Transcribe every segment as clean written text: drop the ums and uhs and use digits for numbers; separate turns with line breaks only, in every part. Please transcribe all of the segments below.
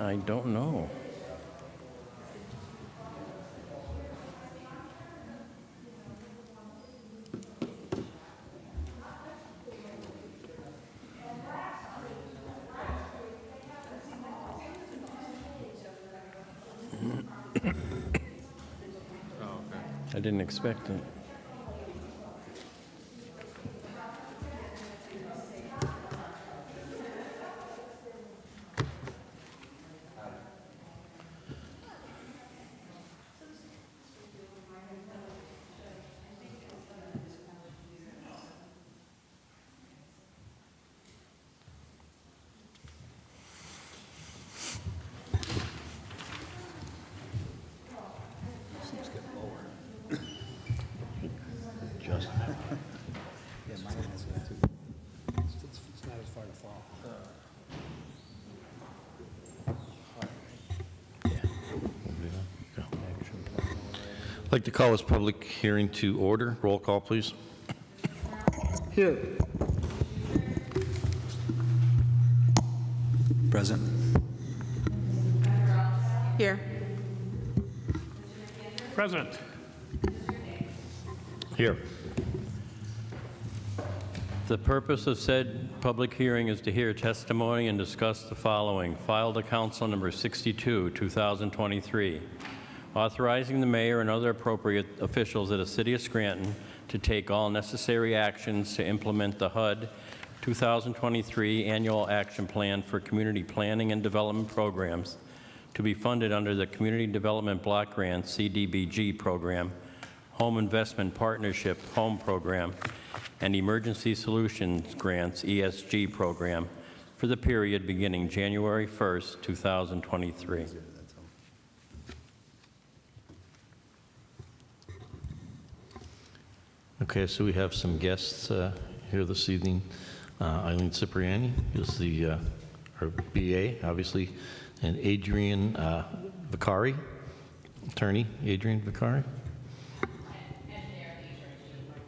I don't know. I didn't expect it.
I'd like to call this public hearing to order. Roll call, please.
Here.
Present.
Here.
Present.
Here.
The purpose of said public hearing is to hear testimony and discuss the following. Filed to Council Number 62, 2023. Authorizing the mayor and other appropriate officials of the City of Scranton to take all necessary actions to implement the HUD 2023 Annual Action Plan for Community Planning and Development Programs to be funded under the Community Development Block Grant CDBG program, Home Investment Partnership Home Program, and Emergency Solutions Grants ESG program for the period beginning January 1st, 2023.
Okay, so we have some guests here this evening. Eileen Cipriani is the our BA, obviously, and Adrienne Vicari, attorney Adrienne Vicari.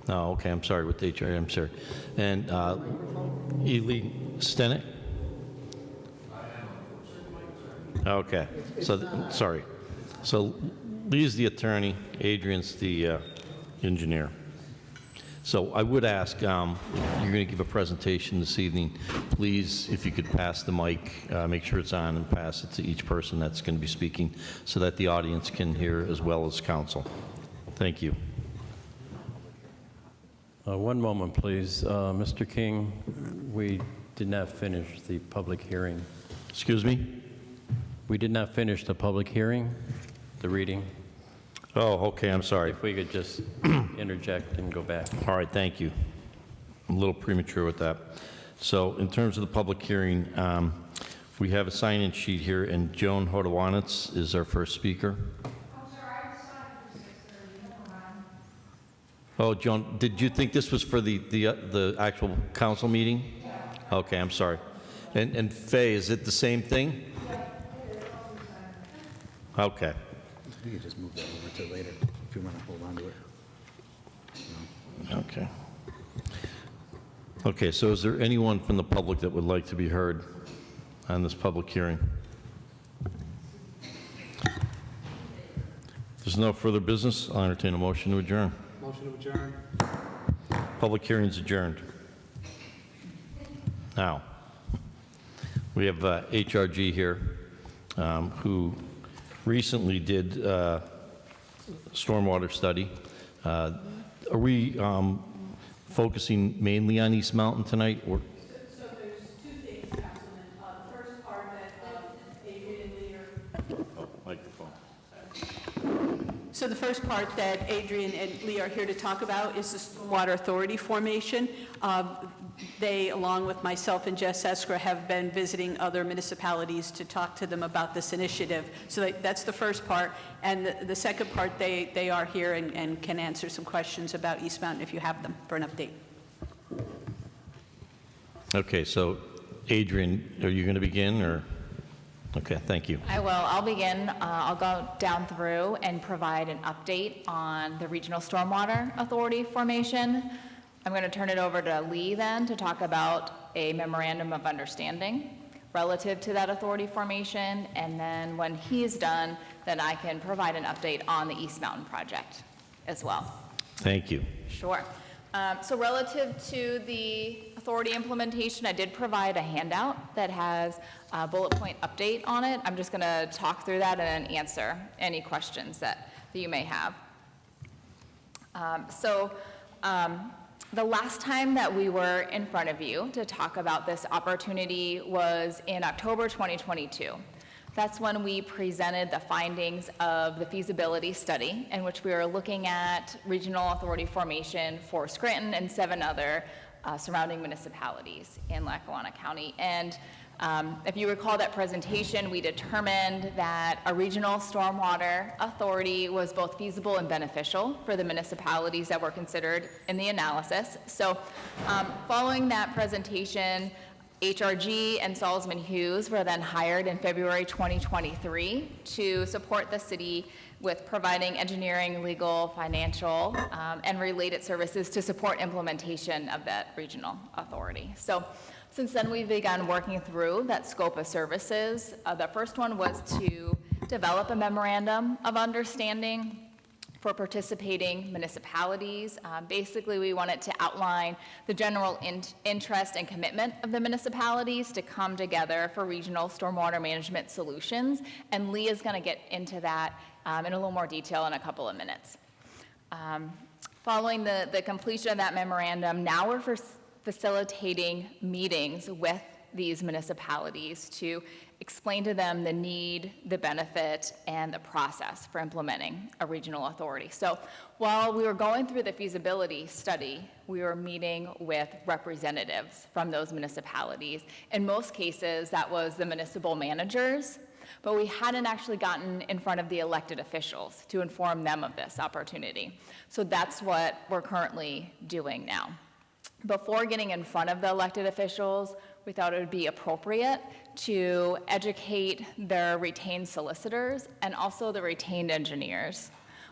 Oh, okay, I'm sorry, with HR, I'm sorry. And Eileen Stinnett. Okay, so, sorry. So Lee's the attorney, Adrienne's the engineer. So I would ask, you're going to give a presentation this evening. Please, if you could pass the mic, make sure it's on and pass it to each person that's going to be speaking so that the audience can hear as well as council. Thank you.
One moment, please. Mr. King, we did not finish the public hearing.
Excuse me?
We did not finish the public hearing, the reading.
Oh, okay, I'm sorry.
If we could just interject and go back.
All right, thank you. I'm a little premature with that. So in terms of the public hearing, we have a sign-in sheet here, and Joan Hodawanitz is our first speaker. Oh, Joan, did you think this was for the actual council meeting? Okay, I'm sorry. And Faye, is it the same thing? Okay.
We can just move that over to later if you want to hold on to it. No.
Okay. Okay, so is there anyone from the public that would like to be heard on this public hearing? If there's no further business, I'll entertain a motion to adjourn.
Motion to adjourn.
Public hearing is adjourned. Now, we have HRG here, who recently did a stormwater study. Are we focusing mainly on East Mountain tonight? Or?
So there's two things, Councilman. The first part that Adrienne and Lee are...
Oh, microphone.
So the first part that Adrienne and Lee are here to talk about is the Stormwater Authority formation. They, along with myself and Jess Esquire, have been visiting other municipalities to talk to them about this initiative. So that's the first part. And the second part, they are here and can answer some questions about East Mountain if you have them for an update.
Okay, so Adrienne, are you going to begin, or? Okay, thank you.
I will. I'll begin. I'll go down through and provide an update on the Regional Stormwater Authority formation. I'm going to turn it over to Lee then to talk about a memorandum of understanding. relative to that authority formation, and then when he's done, then I can provide an update on the East Mountain project as well.
Thank you.
Sure. So relative to the authority implementation, I did provide a handout that has a bullet point update on it. I'm just going to talk through that and then answer any questions that you may have. The last time that we were in front of you to talk about this opportunity was in October 2022. That's when we presented the findings of the feasibility study in which we were looking at regional authority formation for Scranton and 7 other surrounding municipalities in Lackawanna County. And if you recall that presentation, we determined that a regional stormwater authority was both feasible and beneficial for the municipalities that were considered in the analysis. So following that presentation, HRG and Salzman Hughes were then hired in February 2023 to support the city with providing engineering, legal, financial, and related services to support implementation of that regional authority. So since then, we've begun working through that scope of services. The first one was to develop a memorandum of understanding for participating municipalities. Basically, we wanted to outline the general interest and commitment of the municipalities to come together for regional stormwater management solutions, and Lee is going to get into that in a little more detail in a couple of minutes. Following the completion of that memorandum, now we're facilitating meetings with these municipalities to explain to them the need, the benefit, and the process for implementing a regional authority. So while we were going through the feasibility study, we were meeting with representatives from those municipalities. In most cases, that was the municipal managers, but we hadn't actually gotten in front of the elected officials to inform them of this opportunity. So that's what we're currently doing now. Before getting in front of the elected officials, we thought it would be appropriate to educate their retained solicitors and also the retained engineers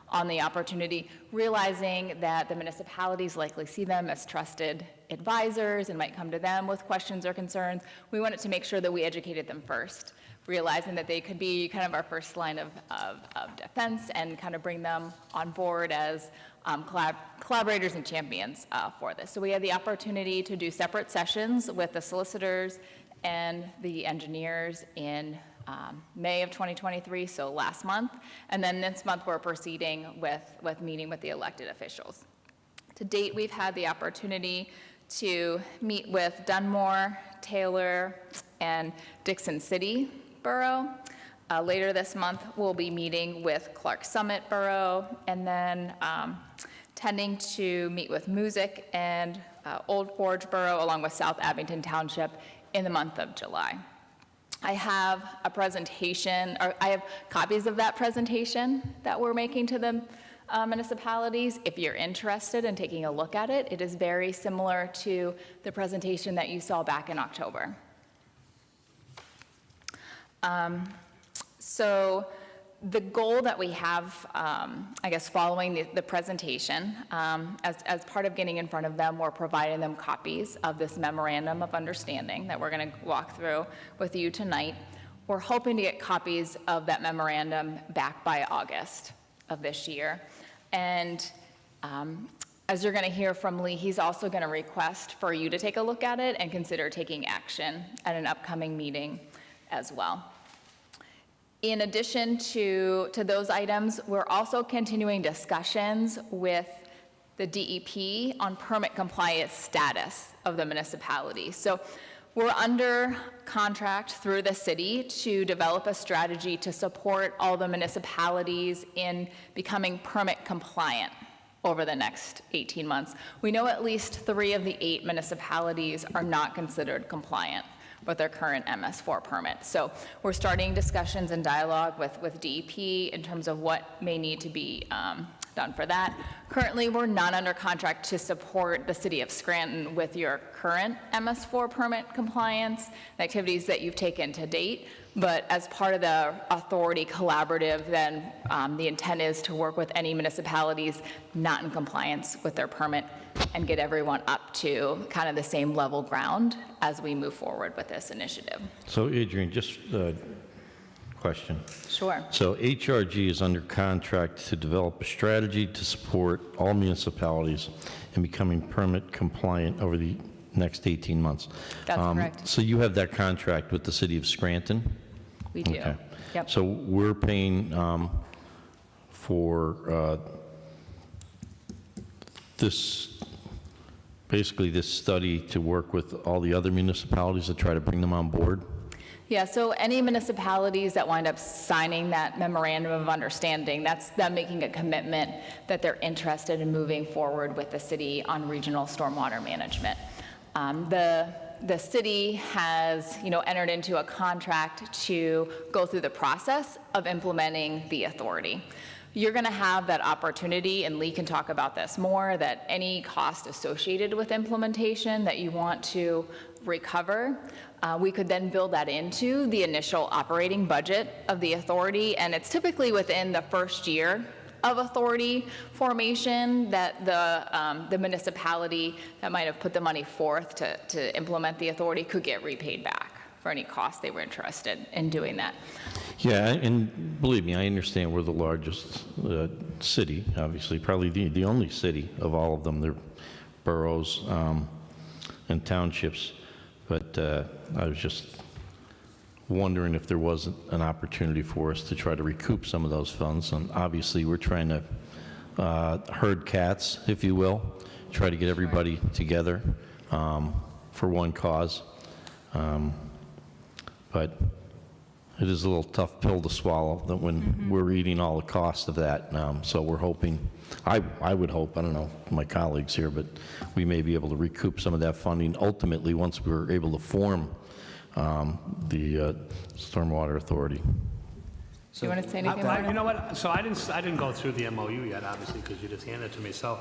on the opportunity, realizing that the municipalities likely see them as trusted advisors and might come to them with questions or concerns. We wanted to make sure that we educated them first, realizing that they could be kind of our first line of defense and kind of bring them on board as collaborators and champions for this. So we had the opportunity to do separate sessions with the solicitors and the engineers in May of 2023, so last month. And then this month we're proceeding with meeting with the elected officials. To date, we've had the opportunity to meet with Dunmore, Taylor, and Dixon City Borough. Later this month, we'll be meeting with Clark Summit Borough, and then tending to meet with Music and Old Forge Borough, along with South Abington Township in the month of July. I have a presentation, or I have copies of that presentation that we're making to the municipalities. If you're interested in taking a look at it, it is very similar to the presentation that you saw back in October. So the goal that we have, I guess, following the presentation, as part of getting in front of them, we're providing them copies of this memorandum of understanding that we're going to walk through with you tonight. We're hoping to get copies of that memorandum back by August of this year. And as you're going to hear from Lee, he's also going to request for you to take a look at it and consider taking action at an upcoming meeting as well. In addition to those items, we're also continuing discussions with the DEP on permit compliance status of the municipality. So we're under contract through the city to develop a strategy to support all the municipalities in becoming permit compliant over the next 18 months. We know at least 3 of the 8 municipalities are not considered compliant with their current MS4 permit. So we're starting discussions and dialogue with DEP in terms of what may need to be done for that. Currently, we're not under contract to support the city of Scranton with your current MS4 permit compliance, the activities that you've taken to date. But as part of the authority collaborative, then the intent is to work with any municipalities not in compliance with their permit and get everyone up to kind of the same level ground as we move forward with this initiative.
So Adrienne, just a question.
Sure.
So HRG is under contract to develop a strategy to support all municipalities in becoming permit compliant over the next 18 months.
That's correct.
So you have that contract with the city of Scranton?
We do.
Okay.
Yep.
So we're paying for basically this study to work with all the other municipalities to try to bring them on board?
Yeah, so any municipalities that wind up signing that memorandum of understanding, that's them making a commitment that they're interested in moving forward with the city on regional stormwater management. The city has, entered into a contract to go through the process of implementing the authority. You're going to have that opportunity, and Lee can talk about this more, that any cost associated with implementation that you want to recover, we could then build that into the initial operating budget of the authority, and it's typically within the first year of authority formation that the municipality that might have put the money forth to implement the authority could get repaid back for any costs they were interested in doing that.
Yeah, and believe me, I understand we're the largest city, obviously, probably the only city of all of them. They're boroughs and townships, but I was just wondering if there wasn't an opportunity for us to try to recoup some of those funds. And obviously, we're trying to herd cats, if you will, try to get everybody together for one cause. But it is a little tough pill to swallow that when we're eating all the cost of that. So we're hoping, I would hope, I don't know, my colleagues here, but we may be able to recoup some of that funding ultimately once we're able to form the Stormwater Authority.
Do you want to say anything
You
more?
know what, so I didn't go through the MOU yet, obviously, because you just handed it to me. So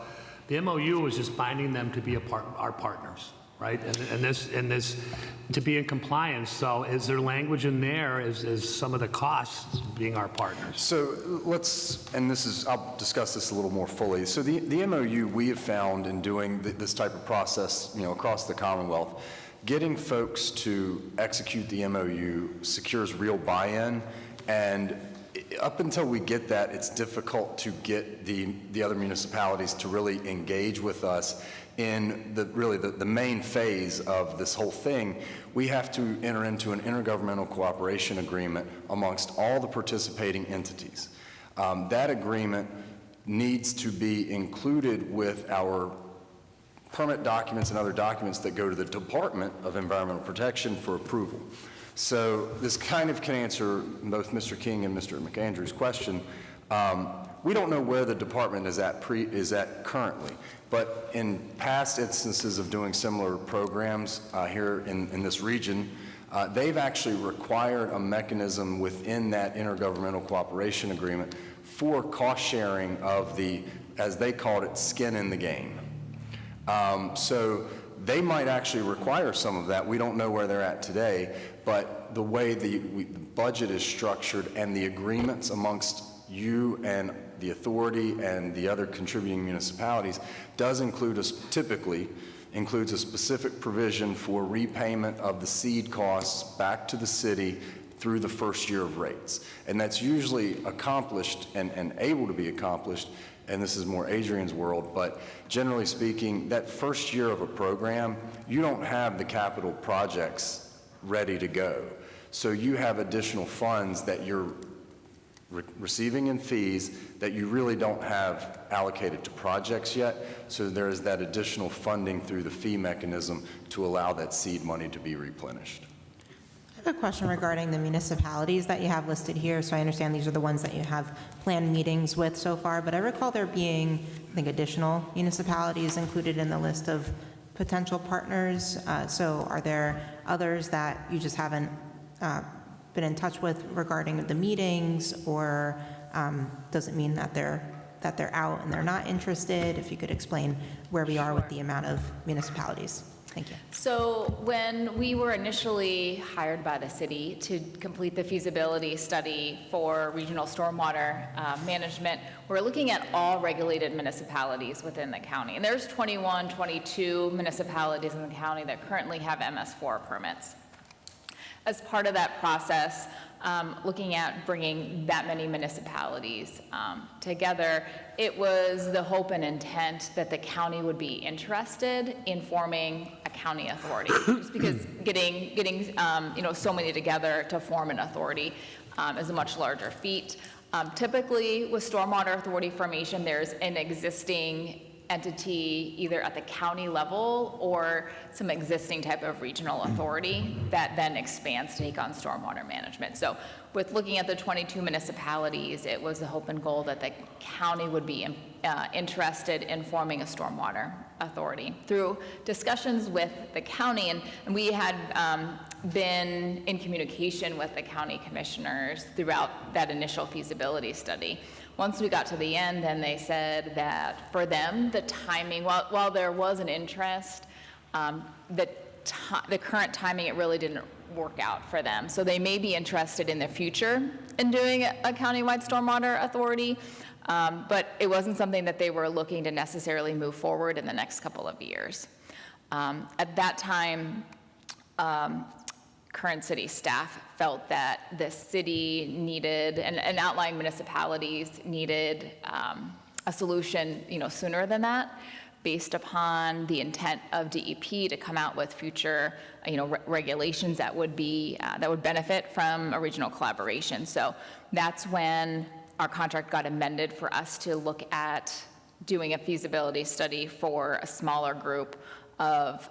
the MOU was just binding them to be our partners, right? And this, to be in compliance. So is there language in there, is some of the costs being our partners?
So I'll discuss this a little more fully. So the MOU we have found in doing this type of process, across the Commonwealth, getting folks to execute the MOU secures real buy-in, and up until we get that, it's difficult to get the other municipalities to really engage with us in the main phase of this whole thing. We have to enter into an intergovernmental cooperation agreement amongst all the participating entities. That agreement needs to be included with our permit documents and other documents that go to the Department of Environmental Protection for approval. So this kind of can answer both Mr. King and Mr. McAndrew's question. We don't know where the department is at currently, but in past instances of doing similar programs here in this region, they've actually required a mechanism within that intergovernmental cooperation agreement for cost sharing of the, as they called it, skin in the game. So they might actually require some of that. We don't know where they're at today, but the way the budget is structured and the agreements amongst you and the authority and the other contributing municipalities does typically includes a specific provision for repayment of the seed costs back to the city through the first year of rates. And that's usually accomplished and able to be accomplished, and this is more Adrienne's world, but generally speaking, that first year of a program, you don't have the capital projects ready to go. So you have additional funds that you're receiving in fees that you really don't have allocated to projects yet. So there is that additional funding through the fee mechanism to allow that seed money to be replenished.
I have a question regarding the municipalities that you have listed here. So I understand these are the ones that you have planned meetings with so far, but I recall there being, I think, additional municipalities included in the list of potential partners. So are there others that you just haven't been in touch with regarding the meetings, or does it mean that they're that they're out and they're not interested? If you could explain where we are with the amount of municipalities. Thank you.
So when we were initially hired by the city to complete the feasibility study for regional stormwater management, we're looking at all regulated municipalities within the county. And there's 21, 22 municipalities in the county that currently have MS4 permits. As part of that process, looking at bringing that many municipalities together, it was the hope and intent that the county would be interested in forming a county authority. Just because getting so many together to form an authority is a much larger feat. Typically, with stormwater authority formation, there's an existing entity either at the county level or some existing type of regional authority that then expands to take on stormwater management. So with looking at the 22 municipalities, it was the hope and goal that the county would be interested in forming a stormwater authority. Through discussions with the county, and we had been in communication with the county commissioners throughout that initial feasibility study. Once we got to the end, then they said that for them, the timing, while there was an interest, the current timing, it really didn't work out for them. So they may be interested in the future in doing a countywide stormwater authority, but it wasn't something that they were looking to necessarily move forward in the next couple of years. At that time, current city staff felt that the city needed, and outlying municipalities needed a solution, sooner than that, based upon the intent of DEP to come out with future, regulations that would be that would benefit from a regional collaboration. So that's when our contract got amended for us to look at doing a feasibility study for a smaller group of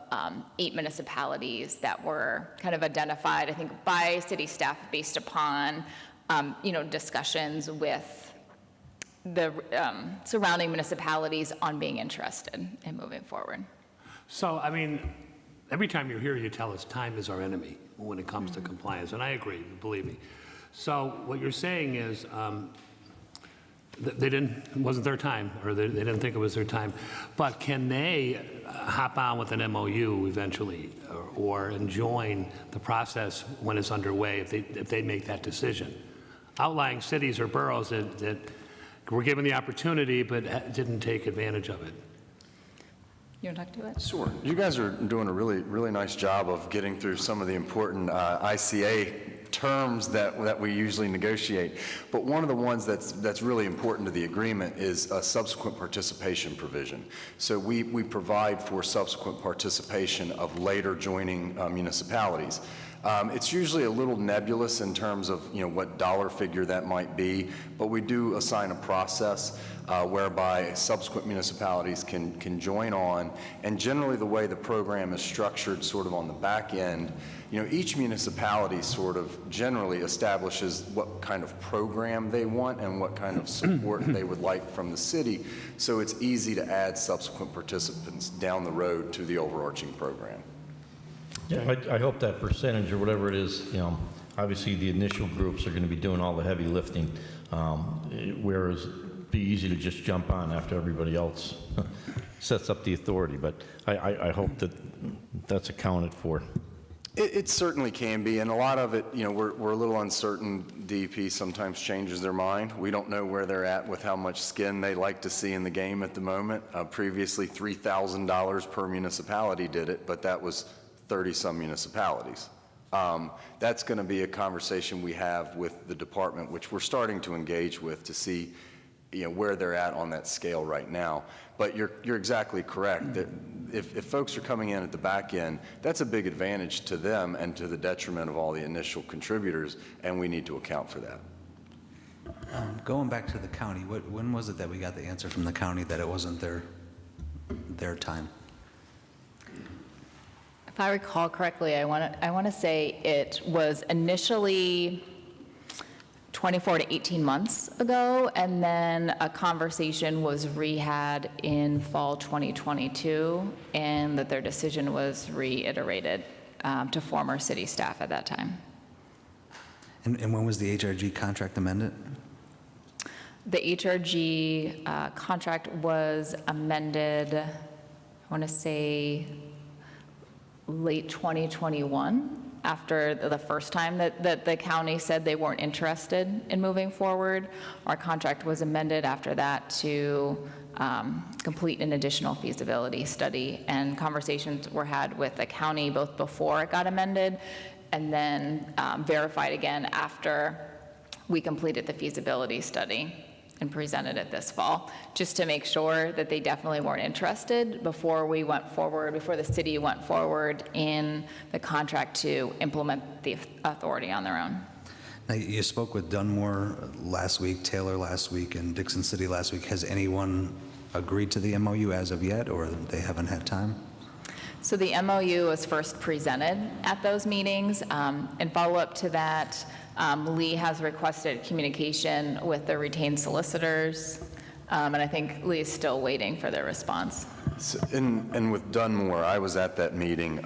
8 municipalities that were kind of identified, I think, by city staff based upon, discussions with the surrounding municipalities on being interested in moving forward.
So, I mean, every time you're here, you tell us time is our enemy when it comes to compliance, and I agree, believe me. So what you're saying is it wasn't their time, or they didn't think it was their time, but can they hop on with an MOU eventually or join the process when it's underway if they make that decision? Outlying cities or boroughs that were given the opportunity but didn't take advantage of it.
You want to talk to it?
Sure. You guys are doing a really, really nice job of getting through some of the important ICA terms that we usually negotiate. But one of the ones that's really important to the agreement is a subsequent participation provision. So we provide for subsequent participation of later joining municipalities. It's usually a little nebulous in terms of what dollar figure that might be, but we do assign a process whereby subsequent municipalities can join on. And generally the way the program is structured sort of on the back end, each municipality sort of generally establishes what kind of program they want and what kind of support they would like from the city. So it's easy to add subsequent participants down the road to the overarching program.
Yeah, I hope that percentage or whatever it is, obviously the initial groups are going to be doing all the heavy lifting, whereas it'd be easy to just jump on after everybody else sets up the authority. But I hope that that's accounted for.
It certainly can be, and a lot of it, we're a little uncertain. DEP sometimes changes their mind. We don't know where they're at with how much skin they like to see in the game at the moment. Previously, $3,000 per municipality did it, but that was 30-some municipalities. That's going to be a conversation we have with the department, which we're starting to engage with to see where they're at on that scale right now. But you're exactly correct that if folks are coming in at the back end, that's a big advantage to them and to the detriment of all the initial contributors, and we need to account for that.
Going back to the county, when was it that we got the answer from the county that it wasn't their time?
If I recall correctly, I want to say it was initially 24 to 18 months ago, and then a conversation was re-had in fall 2022, and that their decision was reiterated to former city staff at that time.
And when was the HRG contract amended?
The HRG contract was amended, I want to say, late 2021, after the first time that the county said they weren't interested in moving forward. Our contract was amended after that to complete an additional feasibility study, and conversations were had with the county both before it got amended and then verified again after we completed the feasibility study and presented it this fall, just to make sure that they definitely weren't interested before we went forward, before the city went forward in the contract to implement the authority on their own.
Now, you spoke with Dunmore last week, Taylor last week, and Dixon City last week. Has anyone agreed to the MOU as of yet, or they haven't had time?
So the MOU was first presented at those meetings. In follow-up to that, Lee has requested communication with the retained solicitors, and I think Lee is still waiting for their response.
And with Dunmore, I was at that meeting.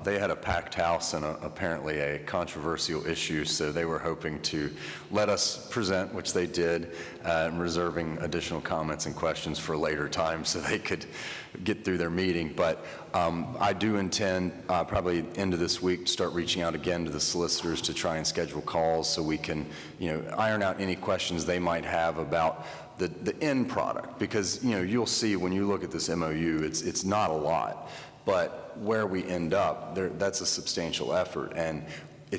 They had a packed house and apparently a controversial issue, so they were hoping to let us present, which they did, and reserving additional comments and questions for a later time so they could get through their meeting. But I do intend, probably end of this week, to start reaching out again to the solicitors to try and schedule calls so we can, iron out any questions they might have about the end product, because you'll see when you look at this MOU, it's not a lot, but where we end up, that's a substantial effort, and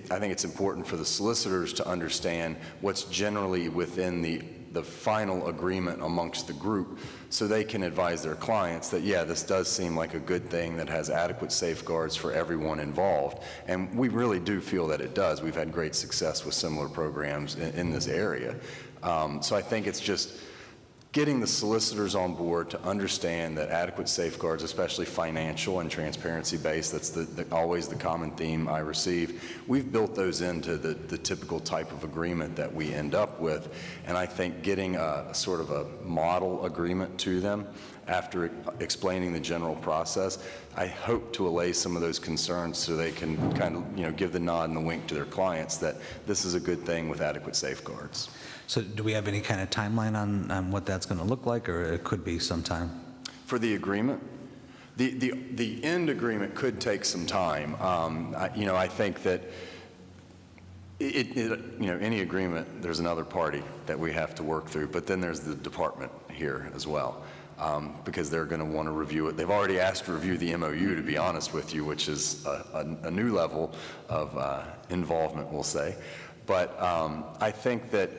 I think it's important for the solicitors to understand what's generally within the final agreement amongst the group, so they can advise their clients that, yeah, this does seem like a good thing that has adequate safeguards for everyone involved, and we really do feel that it does. We've had great success with similar programs in this area. So I think it's just getting the solicitors on board to understand that adequate safeguards, especially financial and transparency-based, that's always the common theme I receive. We've built those into the typical type of agreement that we end up with, and I think getting a sort of a model agreement to them after explaining the general process, I hope to allay some of those concerns so they can kind of, give the nod and the wink to their clients that this is a good thing with adequate safeguards.
So do we have any kind of timeline on what that's going to look like, or it could be some time?
For the agreement? The end agreement could take some time. I think that any agreement, there's another party that we have to work through, but then there's the department here as well, because they're going to want to review it. They've already asked to review the MOU, to be honest with you, which is a new level of involvement, we'll say. But I think that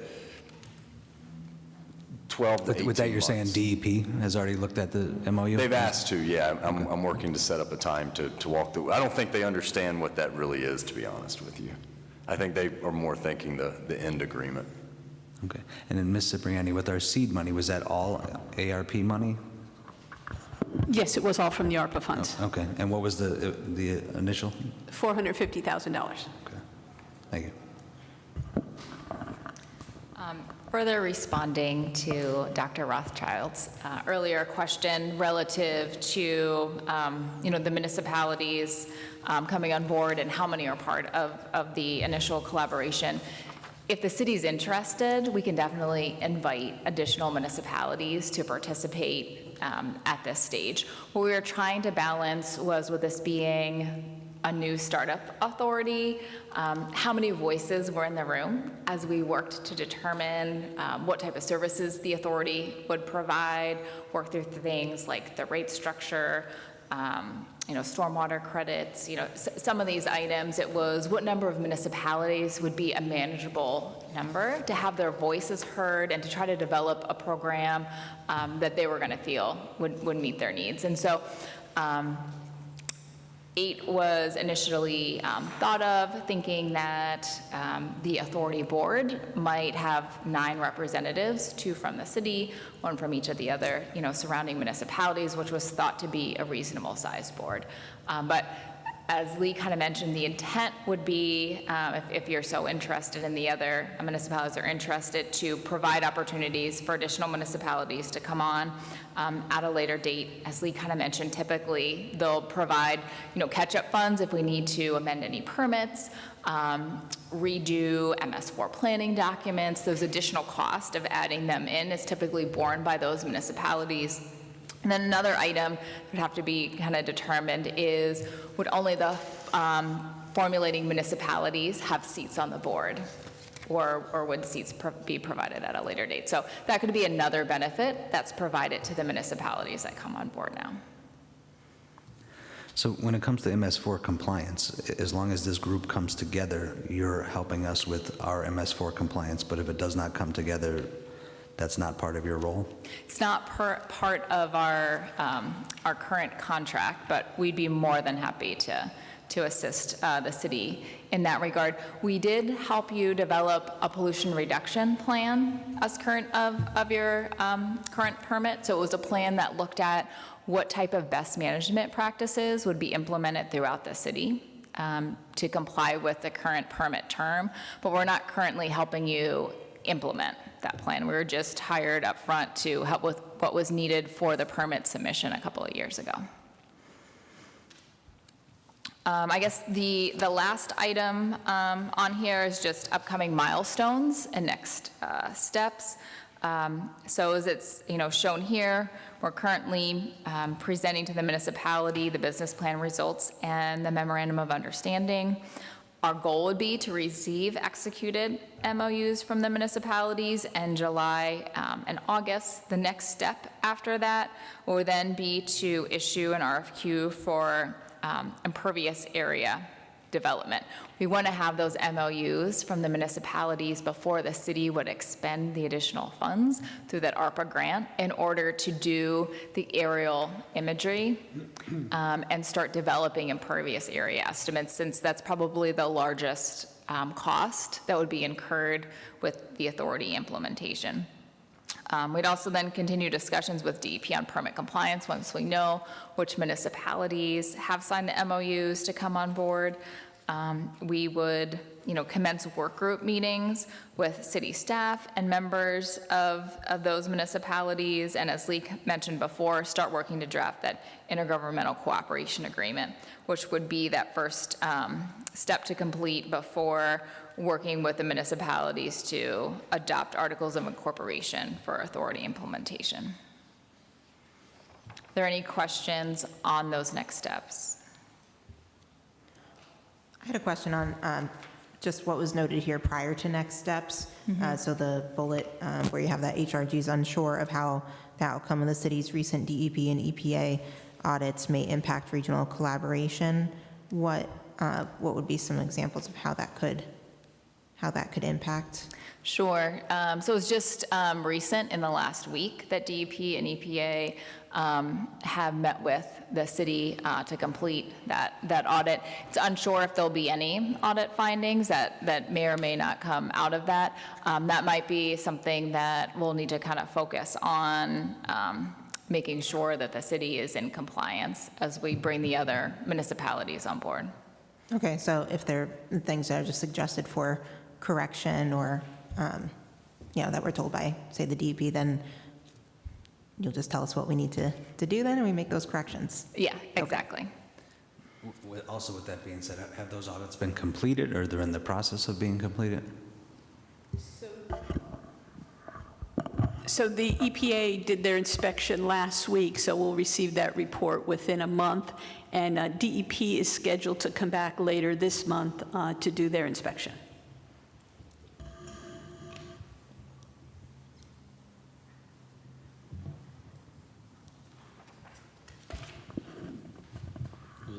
12 to 18
With that, you're saying
months.
DEP has already looked at the MOU?
They've asked to, yeah. I'm working to set up a time to walk through. I don't think they understand what that really is, to be honest with you. I think they are more thinking the end agreement.
Okay. And then Ms. Cipriani, with our seed money, was that all ARP money?
Yes, it was all from the ARPA funds,
Okay. And what was the initial?
$450,000.
Okay. Thank you.
Further responding to Dr. Rothschild's earlier question relative to, the municipalities coming on board and how many are part of the initial collaboration. If the city's interested, we can definitely invite additional municipalities to participate at this stage. What we were trying to balance was, with this being a new startup authority, how many voices were in the room as we worked to determine what type of services the authority would provide, work through things like the rate structure, stormwater credits, some of these items. It was what number of municipalities would be a manageable number to have their voices heard and to try to develop a program that they were going to feel would meet their needs. And so 8 was initially thought of, thinking that the authority board might have 9 representatives, 2 from the city, 1 from each of the other, surrounding municipalities, which was thought to be a reasonable sized board. But as Lee kind of mentioned, the intent would be, if you're so interested and the other municipalities are interested, to provide opportunities for additional municipalities to come on at a later date. As Lee kind of mentioned, typically they'll provide, catch-up funds if we need to amend any permits, redo MS4 planning documents. Those additional costs of adding them in is typically borne by those municipalities. And then another item that would have to be kind of determined is, would only the formulating municipalities have seats on the board, or would seats be provided at a later date? So that could be another benefit that's provided to the municipalities that come on board now.
So when it comes to MS4 compliance, as long as this group comes together, you're helping us with our MS4 compliance, but if it does not come together, that's not part of your role?
It's not part of our current contract, but we'd be more than happy to assist the city in that regard. We did help you develop a pollution reduction plan as current of your current permit. So it was a plan that looked at what type of best management practices would be implemented throughout the city to comply with the current permit term, but we're not currently helping you implement that plan. We were just hired up front to help with what was needed for the permit submission a couple of years ago. I guess the last item on here is just upcoming milestones and next steps. So as it's shown here, we're currently presenting to the municipality the business plan results and the memorandum of understanding. Our goal would be to receive executed MOUs from the municipalities in July and August. The next step after that will then be to issue an RFQ for impervious area development. We want to have those MOUs from the municipalities before the city would expend the additional funds through that ARPA grant in order to do the aerial imagery and start developing impervious area estimates, since that's probably the largest cost that would be incurred with the authority implementation. We'd also then continue discussions with DEP on permit compliance once we know which municipalities have signed the MOUs to come on board. We would, commence work group meetings with city staff and members of those municipalities, and as Lee mentioned before, start working to draft that intergovernmental cooperation agreement, which would be that first step to complete before working with the municipalities to adopt articles of incorporation for authority implementation. Are there any questions on those next steps?
I had a question on just what was noted here prior to next steps. So the bullet where you have that HRG is unsure of how the outcome of the city's recent DEP and EPA audits may impact regional collaboration. What would be some examples of how that could impact?
Sure. So it was just recent in the last week that DEP and EPA have met with the city to complete that audit. It's unsure if there'll be any audit findings that may or may not come out of that. That might be something that we'll need to kind of focus on making sure that the city is in compliance as we bring the other municipalities on board.
Okay, so if there are things that are just suggested for correction or, that we're told by, say, the DEP, then you'll just tell us what we need to do then, and we make those corrections.
Yeah, exactly.
Also, with that being said, have those audits been completed, or they're in the process of being completed?
So the EPA did their inspection last week, so we'll receive that report within a month. And DEP is scheduled to come back later this month to do their inspection.
Does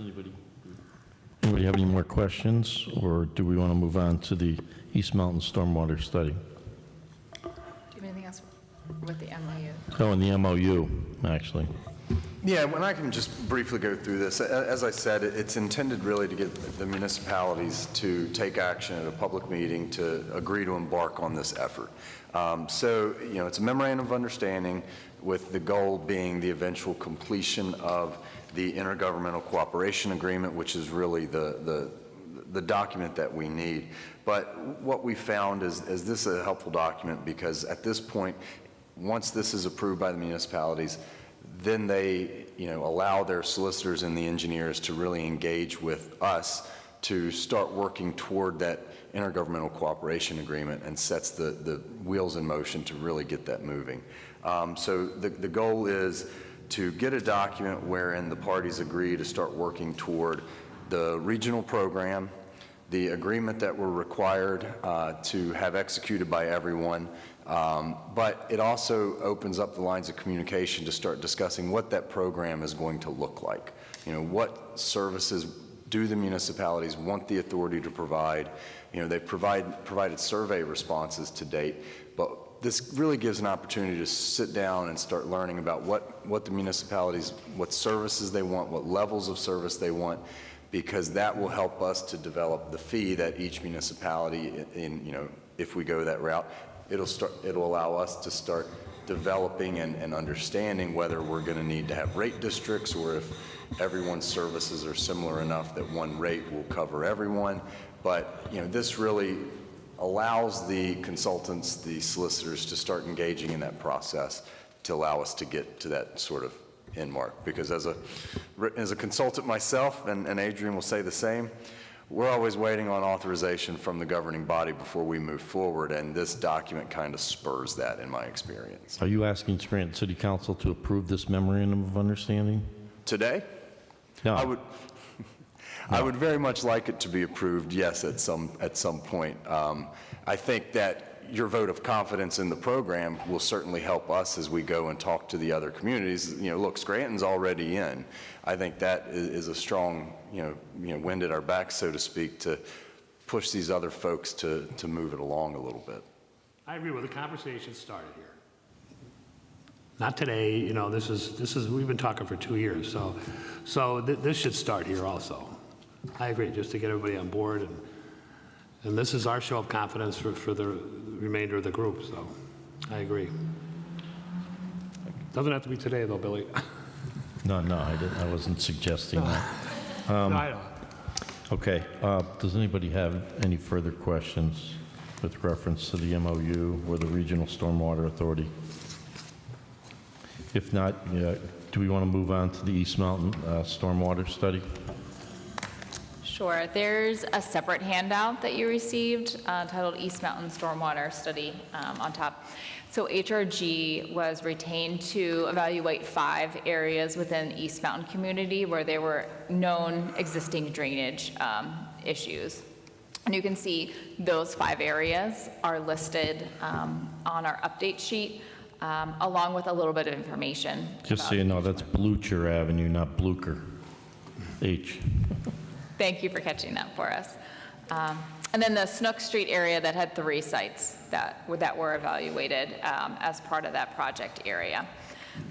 anybody have any more questions, or do we want to move on to the East Mountain Stormwater Study?
Do you have anything else with the MOU?
Oh, and the MOU, actually.
Yeah, when I can just briefly go through this. As I said, it's intended really to get the municipalities to take action at a public meeting to agree to embark on this effort. So, it's a memorandum of understanding with the goal being the eventual completion of the intergovernmental cooperation agreement, which is really the document that we need. But what we found is this is a helpful document because at this point, once this is approved by the municipalities, then they, allow their solicitors and the engineers to really engage with us to start working toward that intergovernmental cooperation agreement and sets the wheels in motion to really get that moving. So the goal is to get a document wherein the parties agree to start working toward the regional program, the agreement that we're required to have executed by everyone, but it also opens up the lines of communication to start discussing what that program is going to look like. What services do the municipalities want the authority to provide? They've provided survey responses to date, but this really gives an opportunity to sit down and start learning about what the municipalities, what services they want, what levels of service they want, because that will help us to develop the fee that each municipality, if we go that route, it'll allow us to start developing and understanding whether we're going to need to have rate districts or if everyone's services are similar enough that one rate will cover everyone. But this really allows the consultants, the solicitors, to start engaging in that process to allow us to get to that sort of end mark. Because as a consultant myself, and Adrienne will say the same, we're always waiting on authorization from the governing body before we move forward, and this document kind of spurs that in my experience.
Are you asking Scranton City Council to approve this memorandum of understanding?
Today?
No.
I would very much like it to be approved, yes, at some point. I think that your vote of confidence in the program will certainly help us as we go and talk to the other communities. Look, Scranton's already in. I think that is a strong, wind at our back, so to speak, to push these other folks to move it along a little bit.
I agree with the conversation started here. Not today, this is we've been talking for 2 years, so this should start here also. I agree, just to get everybody on board, and this is our show of confidence for the remainder of the group, so I agree. Doesn't have to be today, though, Billy.
No, I wasn't suggesting that.
No, I don't.
Okay, does anybody have any further questions with reference to the MOU or the Regional Stormwater Authority? If not, do we want to move on to the East Mountain Stormwater Study?
Sure. There's a separate handout that you received titled East Mountain Stormwater Study on top. So HRG was retained to evaluate 5 areas within East Mountain community where there were known existing drainage issues. And you can see those 5 areas are listed on our update sheet along with a little bit of information.
Just so you know, that's Blucher Avenue, not Blucher. H.
Thank you for catching that for us. And then the Snook Street area that had 3 sites that were evaluated as part of that project area.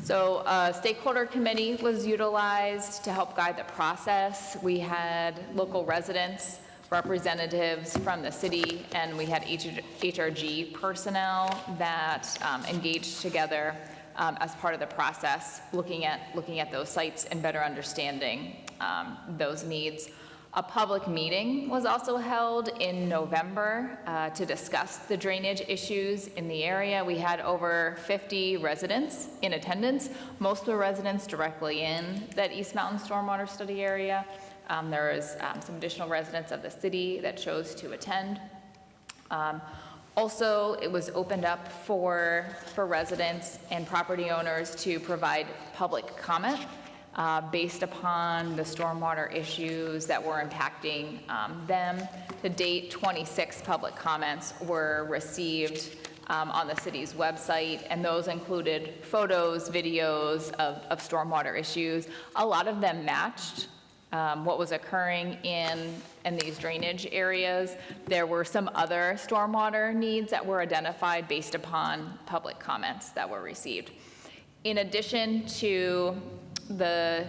So a stakeholder committee was utilized to help guide the process. We had local residents, representatives from the city, and we had HRG personnel that engaged together as part of the process, looking at those sites and better understanding those needs. A public meeting was also held in November to discuss the drainage issues in the area. We had over 50 residents in attendance, most were residents directly in that East Mountain Stormwater Study area. There was some additional residents of the city that chose to attend. Also, it was opened up for residents and property owners to provide public comment based upon the stormwater issues that were impacting them. To date, 26 public comments were received on the city's website, and those included photos, videos of stormwater issues. A lot of them matched what was occurring in these drainage areas. There were some other stormwater needs that were identified based upon public comments that were received. In addition to the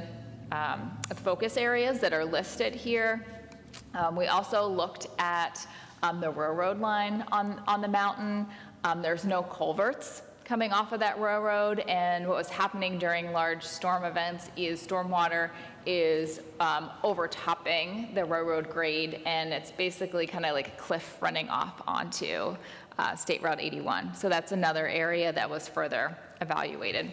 focus areas that are listed here, we also looked at the railroad line on the mountain. There's no culverts coming off of that railroad, and what was happening during large storm events is stormwater is overtopping the railroad grade, and it's basically kind of like a cliff running off onto State Route 81. So that's another area that was further evaluated.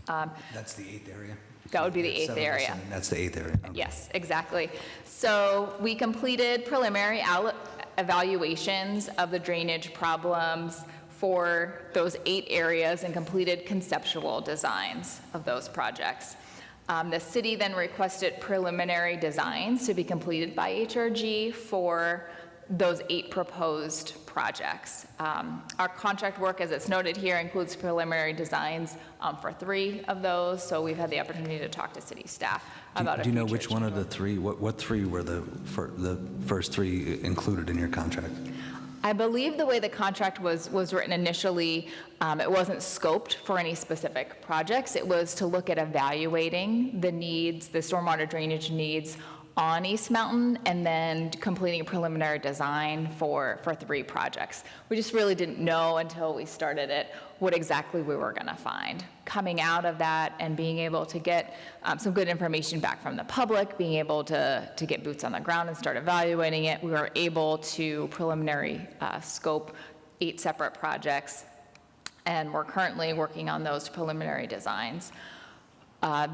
That's the 8th area?
That would be the 8th
7
area.
and that's the 8th area? Okay.
Yes, exactly. So we completed preliminary evaluations of the drainage problems for those 8 areas and completed conceptual designs of those projects. The city then requested preliminary designs to be completed by HRG for those 8 proposed projects. Our contract work, as it's noted here, includes preliminary designs for 3 of those, so we've had the opportunity to talk to city staff about a
Do you know
future
which one of the 3, what 3 were the first 3 included in your contract?
I believe the way the contract was written initially, it wasn't scoped for any specific projects. It was to look at evaluating the needs, the stormwater drainage needs on East Mountain, and then completing a preliminary design for 3 projects. We just really didn't know until we started it what exactly we were going to find. Coming out of that and being able to get some good information back from the public, being able to get boots on the ground and start evaluating it, we were able to preliminary scope 8 separate projects, and we're currently working on those preliminary designs.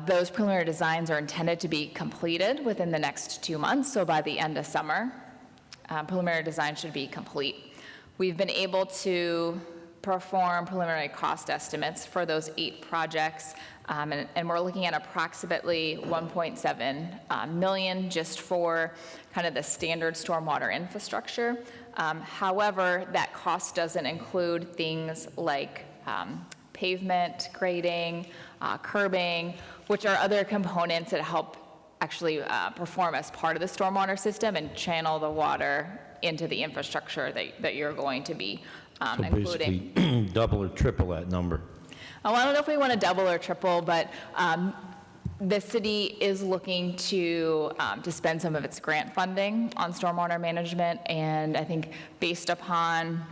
Those preliminary designs are intended to be completed within the next 2 months, so by the end of summer, preliminary design should be complete. We've been able to perform preliminary cost estimates for those 8 projects, and we're looking at approximately $1.7 million just for kind of the standard stormwater infrastructure. However, that cost doesn't include things like pavement, grading, curbing, which are other components that help actually perform as part of the stormwater system and channel the water into the infrastructure that you're going to be
So
including.
basically, double or triple that number.
Oh, I don't know if we want to double or triple, but the city is looking to spend some of its grant funding on stormwater management, and I think based upon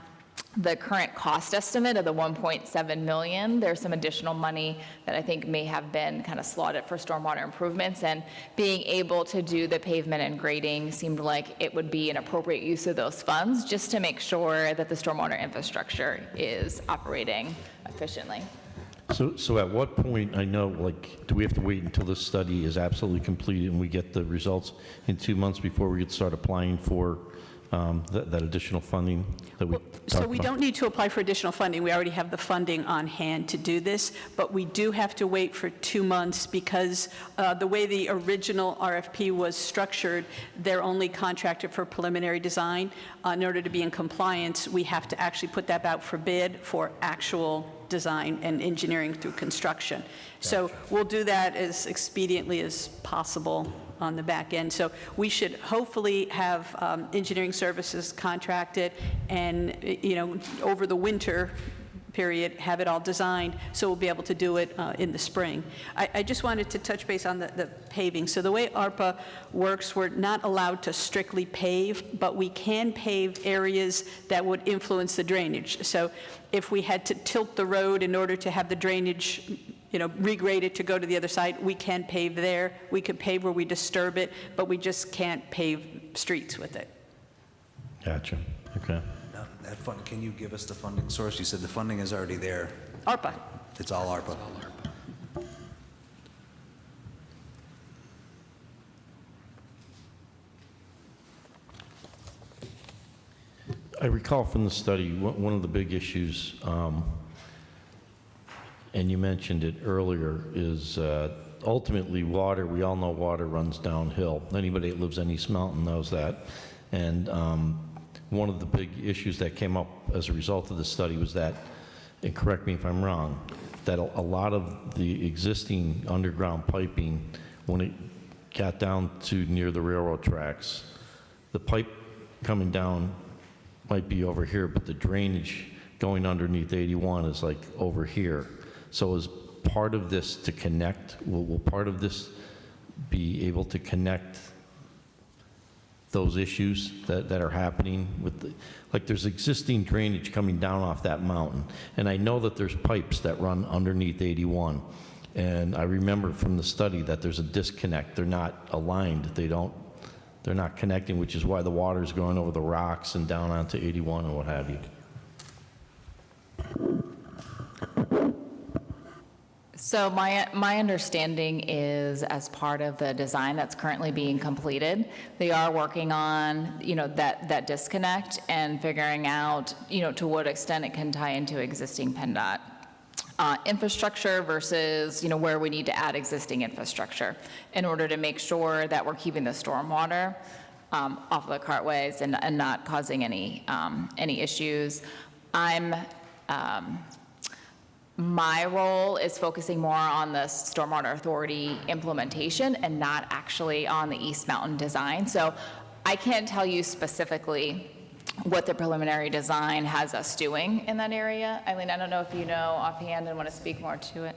the current cost estimate of the $1.7 million, there's some additional money that I think may have been kind of slotted for stormwater improvements, and being able to do the pavement and grading seemed like it would be an appropriate use of those funds just to make sure that the stormwater infrastructure is operating efficiently.
So at what point, I know, like, do we have to wait until this study is absolutely completed and we get the results in 2 months before we could start applying for that additional funding that we talked
So we
about?
don't need to apply for additional funding. We already have the funding on hand to do this, but we do have to wait for 2 months because the way the original RFP was structured, they're only contracted for preliminary design. In order to be in compliance, we have to actually put that out for bid for actual design and engineering through construction. So we'll do that as expediently as possible on the back end. So we should hopefully have engineering services contracted and, over the winter period, have it all designed, so we'll be able to do it in the spring. I just wanted to touch base on the paving. So the way ARPA works, we're not allowed to strictly pave, but we can pave areas that would influence the drainage. So if we had to tilt the road in order to have the drainage regrade it to go to the other side, we can pave there. We could pave where we disturb it, but we just can't pave streets with it.
Gotcha, okay.
Now, that fund, can you give us the funding source? You said the funding is already there.
ARPA.
It's all ARPA.
I recall from the study, one of the big issues, and you mentioned it earlier, is ultimately water. We all know water runs downhill. Anybody that lives in East Mountain knows that. And one of the big issues that came up as a result of the study was that, and correct me if I'm wrong, that a lot of the existing underground piping, when it got down to near the railroad tracks, the pipe coming down might be over here, but the drainage going underneath 81 is like over here. So is part of this to connect, will part of this be able to connect those issues that are happening with the, like there's existing drainage coming down off that mountain. And I know that there's pipes that run underneath 81. And I remember from the study that there's a disconnect. They're not aligned. They're not connecting, which is why the water's going over the rocks and down onto 81 and what have you.
So my understanding is, as part of the design that's currently being completed, they are working on, that disconnect and figuring out, to what extent it can tie into existing PennDOT infrastructure versus, where we need to add existing infrastructure in order to make sure that we're keeping the stormwater off the cartways and not causing any issues. My role is focusing more on the Stormwater Authority implementation and not actually on the East Mountain design. So I can't tell you specifically what the preliminary design has us doing in that area. Eileen, I don't know if you know offhand and want to speak more to it.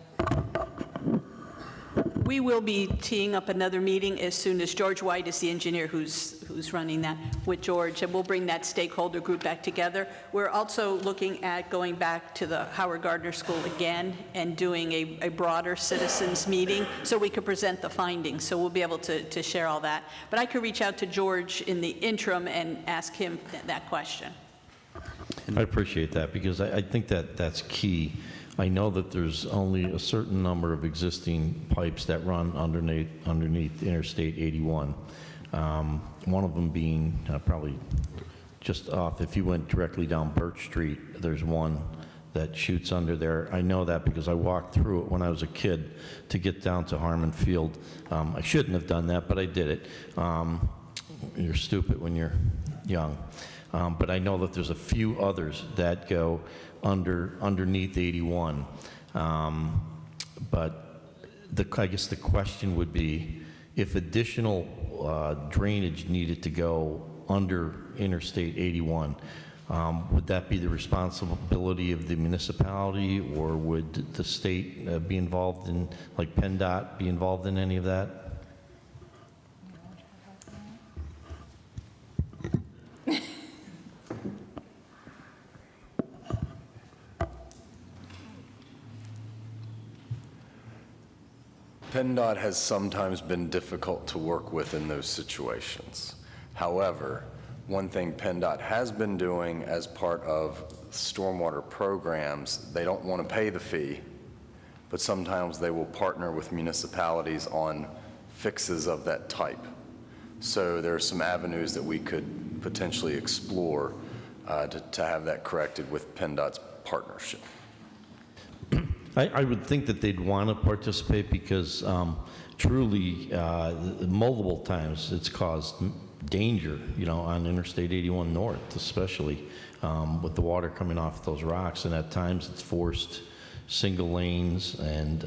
We will be teeing up another meeting as soon as George White is the engineer who's running that with George, and we'll bring that stakeholder group back together. We're also looking at going back to the Howard Gardner School again and doing a broader citizens meeting so we could present the findings. So we'll be able to share all that. But I could reach out to George in the interim and ask him that question.
I appreciate that because I think that that's key. I know that there's only a certain number of existing pipes that run underneath Interstate 81. One of them being probably just off, if you went directly down Birch Street, there's one that shoots under there. I know that because I walked through it when I was a kid to get down to Harmon Field. I shouldn't have done that, but I did it. You're stupid when you're young. But I know that there's a few others that go underneath 81. But I guess the question would be, if additional drainage needed to go under Interstate 81, would that be the responsibility of the municipality, or would the state be involved in, like PennDOT, be involved in any of that?
PennDOT has sometimes been difficult to work with in those situations. However, one thing PennDOT has been doing as part of stormwater programs, they don't want to pay the fee, but sometimes they will partner with municipalities on fixes of that type. So there are some avenues that we could potentially explore to have that corrected with PennDOT's partnership.
I would think that they'd want to participate because truly, multiple times it's caused danger, on Interstate 81 North, especially with the water coming off those rocks, and at times it's forced single lanes, and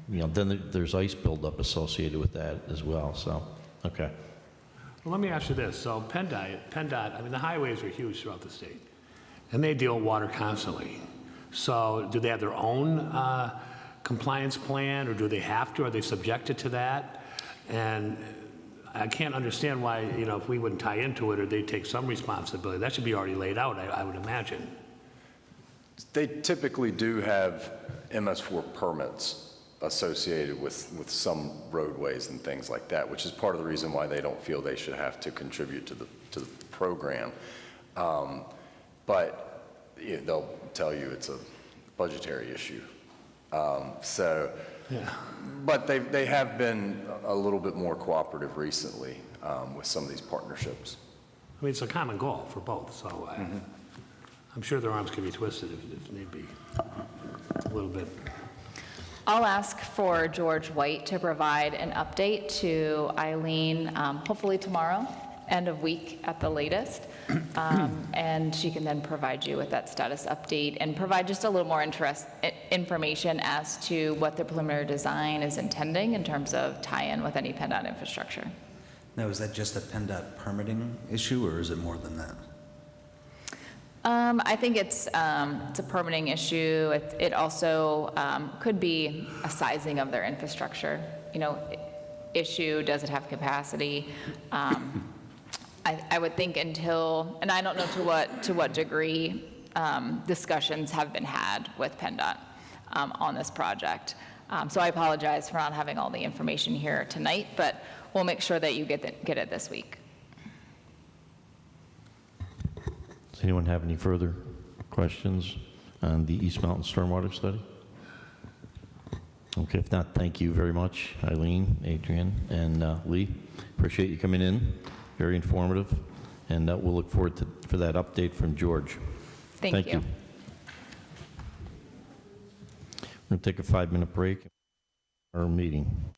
then there's ice buildup associated with that as well. So, okay.
Well, let me ask you this. So PennDOT, I mean, the highways are huge throughout the state, and they deal with water constantly. So do they have their own compliance plan, or do they have to? Are they subjected to that? And I can't understand why, if we wouldn't tie into it, or they take some responsibility. That should be already laid out, I would imagine.
They typically do have MS4 permits associated with some roadways and things like that, which is part of the reason why they don't feel they should have to contribute to the program. But they'll tell you it's a budgetary issue.
Yeah.
But they have been a little bit more cooperative recently with some of these partnerships.
I mean, it's a common goal for both, so I'm sure their arms can be twisted if need be, a little bit.
I'll ask for George White to provide an update to Eileen, hopefully tomorrow, end of week at the latest. And she can then provide you with that status update and provide just a little more information as to what the preliminary design is intending in terms of tie-in with any PennDOT infrastructure.
Now, is that just a PennDOT permitting issue, or is it more than that?
I think it's a permitting issue. It also could be a sizing of their infrastructure, issue. Does it have capacity? I would think until, and I don't know to what degree discussions have been had with PennDOT on this project. So I apologize for not having all the information here tonight, but we'll make sure that you get it this week.
Does anyone have any further questions on the East Mountain Stormwater Study? Okay, if not, thank you very much, Eileen, Adrienne, and Lee. Appreciate you coming in. Very informative, and we'll look forward for that update from George.
Thank you.
We're going to take a 5-minute break. Our meeting.